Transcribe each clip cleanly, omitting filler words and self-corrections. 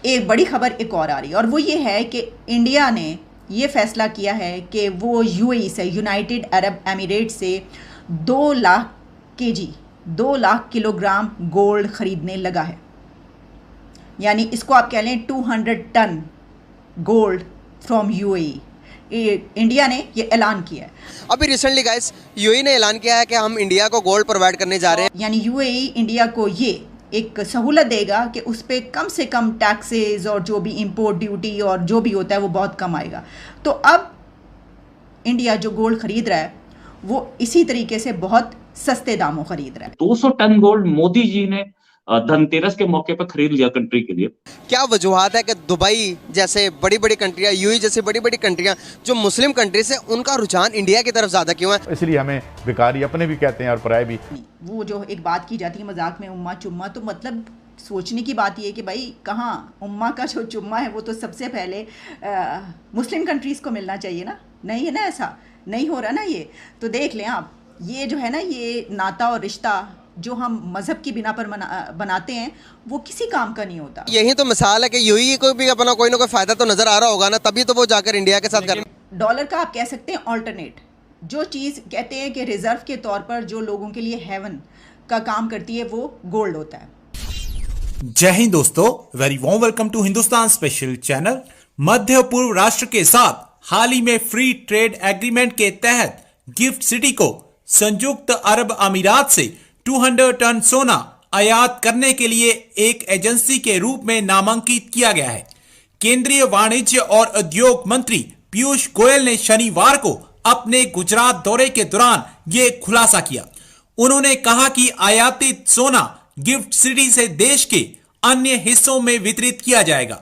एक बड़ी खबर एक और आ रही है और वो ये है कि इंडिया ने ये फैसला किया है कि वो यूएई से, यूनाइटेड अरब एमिरेट से 2 lakh KG 2 lakh kilogram gold खरीदने लगा है। यानी इसको आप कह लें 200 ton gold from UAE. India ने ये ऐलान किया है। अभी रिसेंटली गाइस यूएई ने ऐलान किया है कि हम इंडिया को गोल्ड प्रोवाइड करने जा रहे हैं। यानी यूएई इंडिया को ये एक सहूलत देगा कि उस पर कम से कम टैक्सेस और जो भी इंपोर्ट ड्यूटी और जो भी होता है वो बहुत कम आएगा। तो अब इंडिया जो गोल्ड खरीद रहा है वो इसी तरीके से बहुत सस्ते दामों खरीद रहा है। 200 टन गोल्ड मोदी जी ने धनतेरस के मौके पर खरीद लिया कंट्री के लिए। क्या वजूहत है कि दुबई जैसे बड़ी बड़ी कंट्रियां, यूएई जैसी बड़ी बड़ी कंट्रियां जो मुस्लिम कंट्रीज है, उनका रुझान इंडिया की तरफ ज्यादा क्यों है? इसलिए हमें भिखारी अपने भी कहते हैं और पराये भी। वो जो एक बात की जाती है मजाक में, उम्मा चुम्मा, तो मतलब सोचने की बात ये है कि भाई कहाँ उम्मा का जो चुम्मा है वो तो सबसे पहले मुस्लिम कंट्रीज़ को मिलना चाहिए ना। नहीं है ना, ऐसा नहीं हो रहा ना। ये तो देख लें आप, ये जो है ना, ये नाता और रिश्ता जो हम मजहब की बिना पर बनाते हैं वो किसी काम का नहीं होता। यही तो मिसाल है कि यूएई को भी अपना कोई ना कोई फायदा तो नजर आ रहा होगा ना, तभी तो वो जाकर इंडिया के साथ कर। डॉलर का आप कह सकते हैं ऑल्टरनेट, जो चीज़ कहते हैं कि रिजर्व के तौर पर जो लोगों के लिए हेवन का काम करती है वो गोल्ड होता है। जय हिंद दोस्तों, very warm welcome to Hindustan special channel. मध्य पूर्व राष्ट्र के साथ हाल ही में फ्री ट्रेड एग्रीमेंट के तहत गिफ्ट सिटी को संयुक्त अरब अमीरात से 200 टन सोना आयात करने के लिए एक एजेंसी के रूप में नामांकित किया गया है। केंद्रीय वाणिज्य और उद्योग मंत्री पीयूष गोयल ने शनिवार को अपने गुजरात दौरे के दौरान ये खुलासा किया। उन्होंने कहा कि आयातित सोना गिफ्ट सिटी से देश के अन्य हिस्सों में वितरित किया जाएगा।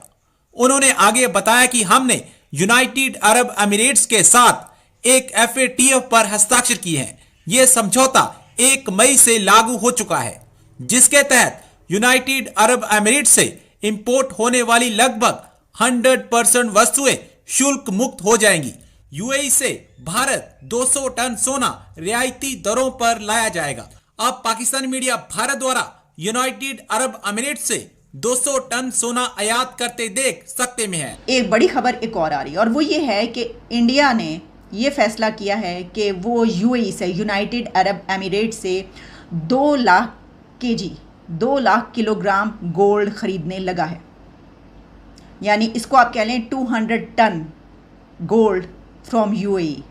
उन्होंने आगे बताया कि हमने यूनाइटेड अरब एमिरेट्स के साथ एक FATF पर हस्ताक्षर किए हैं। यह समझौता 1 मई से लागू हो चुका है, जिसके तहत यूनाइटेड अरब एमिरेट्स से इंपोर्ट होने वाली लगभग 100% वस्तुएं शुल्क मुक्त हो जाएंगी। यूएई से भारत 200 टन सोना रियायती दरों पर लाया जाएगा। अब पाकिस्तानी मीडिया भारत द्वारा यूनाइटेड अरब एमिरेट्स से 200 टन सोना आयात करते देख सकते में है। एक बड़ी खबर एक और आ रही है और वो ये है कि इंडिया ने ये फैसला किया है कि वो यूएई से, यूनाइटेड अरब एमिरेट से 2 lakh KG 2 lakh kilogram gold खरीदने लगा है। यानी इसको आप कह लें 200 ton gold from UAE.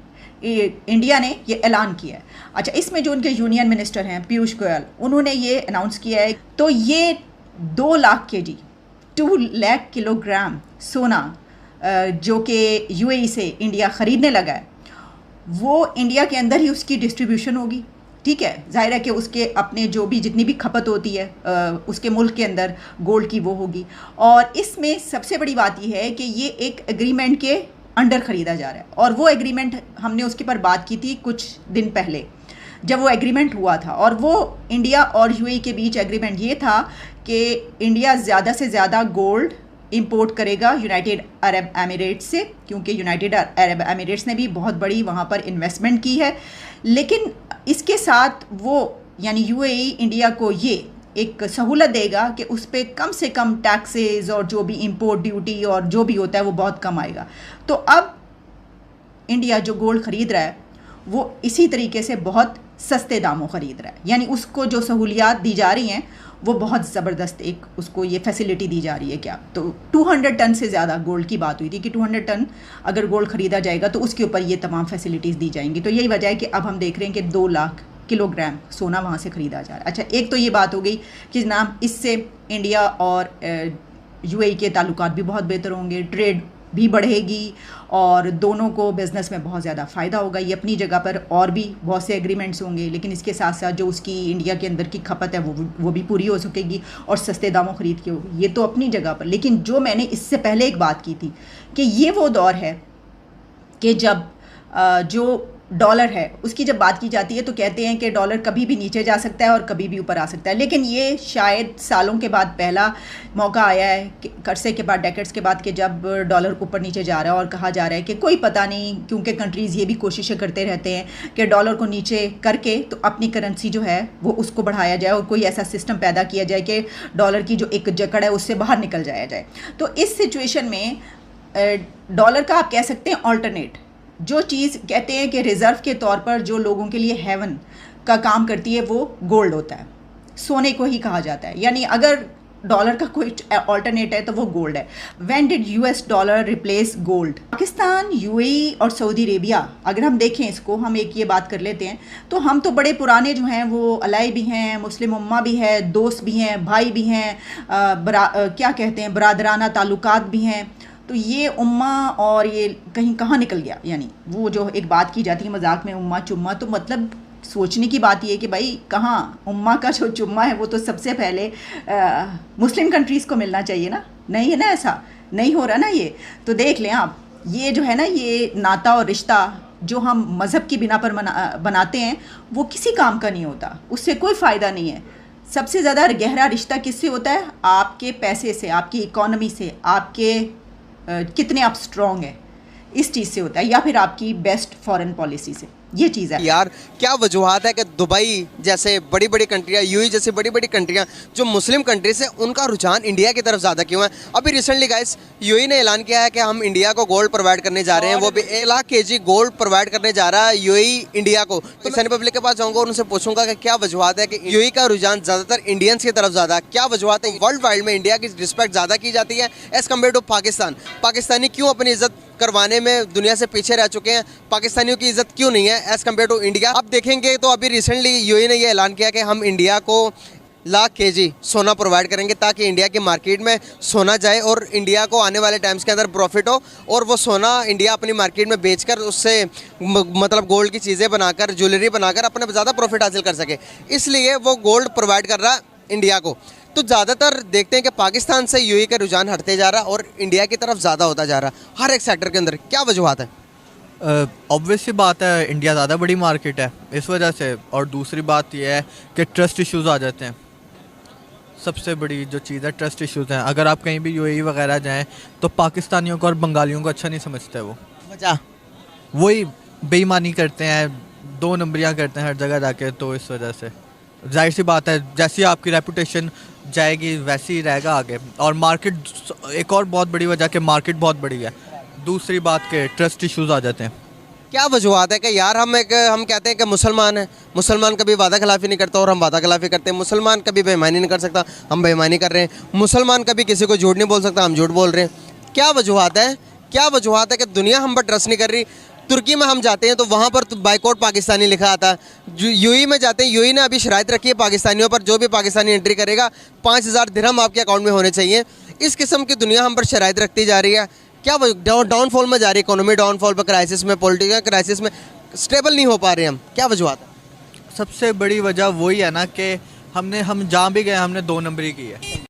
India ने ये ऐलान किया है। अच्छा, इसमें जो उनके यूनियन मिनिस्टर हैं पीयूष गोयल, उन्होंने ये अनाउंस किया है। तो ये 2 लाख केजी 2 लाख किलोग्राम सोना जो कि यूएई से इंडिया ख़रीदने लगा है, वो इंडिया के अंदर ही उसकी डिस्ट्रीब्यूशन होगी। ठीक है, जाहिर है कि उसके अपने जो भी जितनी भी खपत होती है उसके मुल्क के अंदर गोल्ड की वो होगी। और इसमें सबसे बड़ी बात यह है कि ये एक एग्रीमेंट के अंडर ख़रीदा जा रहा है। और वो एग्रीमेंट हमने उसके पर बात की थी कुछ दिन पहले जब वो एग्रीमेंट हुआ था। और वो इंडिया और यूएई के बीच एग्रीमेंट ये था कि इंडिया ज़्यादा से ज़्यादा गोल्ड इंपोर्ट करेगा यूनाइटेड अरब एमिरेट्स से, क्योंकि यूनाइटेड अरब एमिरेट्स ने भी बहुत बड़ी वहाँ पर इन्वेस्टमेंट की है। लेकिन इसके साथ वो यानी यूएई इंडिया को ये एक सहूलत देगा कि उस पर कम से कम टैक्सेस और जो भी इंपोर्ट ड्यूटी और जो भी होता है वो बहुत कम आएगा। तो अब इंडिया जो गोल्ड ख़रीद रहा है वो इसी तरीके से बहुत सस्ते दामों ख़रीद रहा है। यानी उसको जो सहूलियात दी जा रही हैं वो बहुत ज़बरदस्त एक उसको ये फैसिलिटी दी जा रही है। क्या तो 200 टन से ज़्यादा गोल्ड की बात हुई थी कि 200 टन अगर गोल्ड ख़रीदा जाएगा तो उसके ऊपर ये तमाम फैसिलिटीज़ दी जाएंगी। तो यही वजह है कि अब हम देख रहे हैं कि 2 लाख किलोग्राम सोना वहाँ से ख़रीदा जा रहा है। अच्छा, एक तो ये बात हो गई कि जनाब इससे इंडिया और यूएई के ताल्लुकात भी बहुत बेहतर होंगे, ट्रेड भी बढ़ेगी और दोनों को बिज़नेस में बहुत ज़्यादा फ़ायदा होगा। ये अपनी जगह पर और भी बहुत से एग्रीमेंट्स होंगे, लेकिन इसके साथ साथ जो उसकी इंडिया के अंदर की खपत है वो भी पूरी हो सकेगी और सस्ते दामों ख़रीद के होगी। ये तो अपनी जगह पर। लेकिन जो मैंने इससे पहले एक बात की थी कि ये वो दौर है कि जब जो डॉलर है उसकी जब बात की जाती है तो कहते हैं कि डॉलर कभी भी नीचे जा सकता है और कभी भी ऊपर आ सकता है, लेकिन ये शायद सालों के बाद पहला मौका आया है कर्से के बाद, डेकेड्स के बाद, कि जब डॉलर ऊपर नीचे जा रहा है और कहा जा रहा है कि कोई पता नहीं, क्योंकि कंट्रीज़ ये भी कोशिशें करते रहते हैं कि डॉलर को नीचे करके तो अपनी करेंसी जो है वो उसको बढ़ाया जाए और कोई ऐसा सिस्टम पैदा किया जाए कि डॉलर की जो एक जकड़ है उससे बाहर निकल जाया जाए। तो इस सिचुएशन में डॉलर का आप कह सकते हैं ऑल्टरनेट, जो चीज़ कहते हैं कि रिज़र्व के तौर पर जो लोगों के लिए हेवन का काम करती है वो गोल्ड होता है, सोने को ही कहा जाता है। यानी अगर डॉलर का कोई ऑल्टरनेट है तो वो गोल्ड है। When did US dollar replace gold? Pakistan, UAE और सऊदी अरेबिया, अगर हम देखें इसको, हम एक ये बात कर लेते हैं तो हम तो बड़े पुराने जो हैं वो अलाई भी हैं, मुस्लिम उम्मा भी है, दोस्त भी हैं, भाई भी हैं, क्या कहते हैं, बरादराना ताल्लुकात भी हैं। तो ये उम्मा और ये कहीं कहाँ निकल गया? यानी वो जो एक बात की जाती है मजाक में, उम्मा चुम्मा, तो मतलब सोचने की बात ये कि भाई कहाँ उम्मा का जो चुम्मा है वो तो सबसे पहले मुस्लिम कंट्रीज़ को मिलना चाहिए ना, नहीं है ना, ऐसा नहीं हो रहा ना ये। तो देख लें आप, ये जो है ना, ये नाता और रिश्ता जो हम मज़हब की बिना पर बनाते हैं वो किसी काम का नहीं होता, उससे कोई फ़ायदा नहीं है। सबसे ज़्यादा गहरा रिश्ता किससे होता है? आपके पैसे से, आपकी इकॉनमी से, आपके कितने आप स्ट्रॉन्ग हैं, इस चीज़ से होता है, या फिर आपकी बेस्ट फॉरेन पॉलिसी से। ये चीज़ है यार। क्या वजूहत है कि दुबई जैसे बड़ी बड़ी कंट्रियाँ, यूएई जैसी बड़ी बड़ी कंट्रियाँ जो मुस्लिम कंट्रीज है, उनका रुझान इंडिया की तरफ ज़्यादा क्यों है? अभी रिसेंटली गाइस यूएई ने ऐलान किया है कि हम इंडिया को गोल्ड प्रोवाइड करने जा रहे हैं, वो भी 1 लाख kg गोल्ड प्रोवाइड करने जा रहा है यूएई इंडिया को। तो मैं रिपब्लिक के पास जाऊँगा और उनसे पूछूंगा कि क्या वजूहत है कि यूएई का रुझान ज़्यादातर इंडियंस की तरफ ज़्यादा, क्या वजूहत है? वर्ल्ड वाइड में इंडिया की रिस्पेक्ट ज़्यादा की जाती है as compared to Pakistan. Pakistani क्यों अपनी इज्जत करवाने में दुनिया से पीछे रह चुके हैं? पाकिस्तानियों की इज्जत क्यों नहीं है एज़ कम्पेयर टू इंडिया? आप देखेंगे तो अभी रिसेंटली यूएई ने ये ऐलान किया कि हम इंडिया को 1 लाख kg सोना प्रोवाइड करेंगे ताकि इंडिया की मार्केट में सोना जाए और इंडिया को आने वाले टाइम्स के अंदर प्रॉफिट हो, और वो सोना इंडिया अपनी मार्केट में बेचकर उससे मतलब गोल्ड की चीज़ें बनाकर, ज्वेलरी बनाकर अपने ज़्यादा प्रॉफिट हासिल कर सके, इसलिए वो गोल्ड प्रोवाइड कर रहा है इंडिया को। तो ज़्यादातर देखते हैं कि पाकिस्तान से यूएई का रुझान हटते जा रहा है और इंडिया की तरफ ज़्यादा होता जा रहा है हर एक सेक्टर के अंदर। क्या वजूहत है? ऑब्वियस सी बात है, इंडिया ज़्यादा बड़ी मार्केट है इस वजह से, और दूसरी बात यह है कि ट्रस्ट इश्यूज़ आ जाते हैं। सबसे बड़ी जो चीज़ है ट्रस्ट इश्यूज़ हैं। अगर आप कहीं भी यूएई वगैरह जाएं तो पाकिस्तानियों को और बंगालियों को अच्छा नहीं समझते, वो वजह वही बेईमानी करते हैं, 2 नंबरियाँ करते हैं हर जगह जाके। तो इस वजह से जाहिर सी बात है, जैसी आपकी रेपुटेशन जाएगी वैसे ही रहेगा आगे। और मार्केट, एक और बहुत बड़ी वजह कि मार्केट बहुत बड़ी है, दूसरी बात के ट्रस्ट इश्यूज आ जाते हैं। क्या वजूहत है कि यार हम कहते हैं कि मुसलमान है, मुसलमान कभी वादा खिलाफ़ी नहीं करता और हम वादा खिलाफ़ी करते हैं, मुसलमान कभी बेईमानी नहीं कर सकता, हम बेईमानी कर रहे हैं, मुसलमान कभी किसी को झूठ नहीं बोल सकता, हम झूठ बोल रहे हैं। क्या वजूहत है? क्या वजूहत है कि दुनिया हम पर ट्रस्ट नहीं कर रही? तुर्की में हम जाते हैं तो वहाँ पर तो बाइकआउट पाकिस्तानी लिखा आता है। यूएई में जाते हैं, यूएई ने अभी शराइत रखी है पाकिस्तानियों पर, जो भी पाकिस्तानी एंट्री करेगा 5000 दिरहम आपके अकाउंट में होने चाहिए। इस किस्म की दुनिया हम पर शराइत रखती जा रही है। क्या डाउनफॉल में जा रही है इकोनॉमी, डाउनफॉल पर, क्राइसिस में, पॉलिटिकल क्राइसिस में स्टेबल नहीं हो पा रहे हम? क्या वजूहत है? सबसे बड़ी वजह वही है ना कि हम जहाँ भी गए हमने 2 नंबरी की है।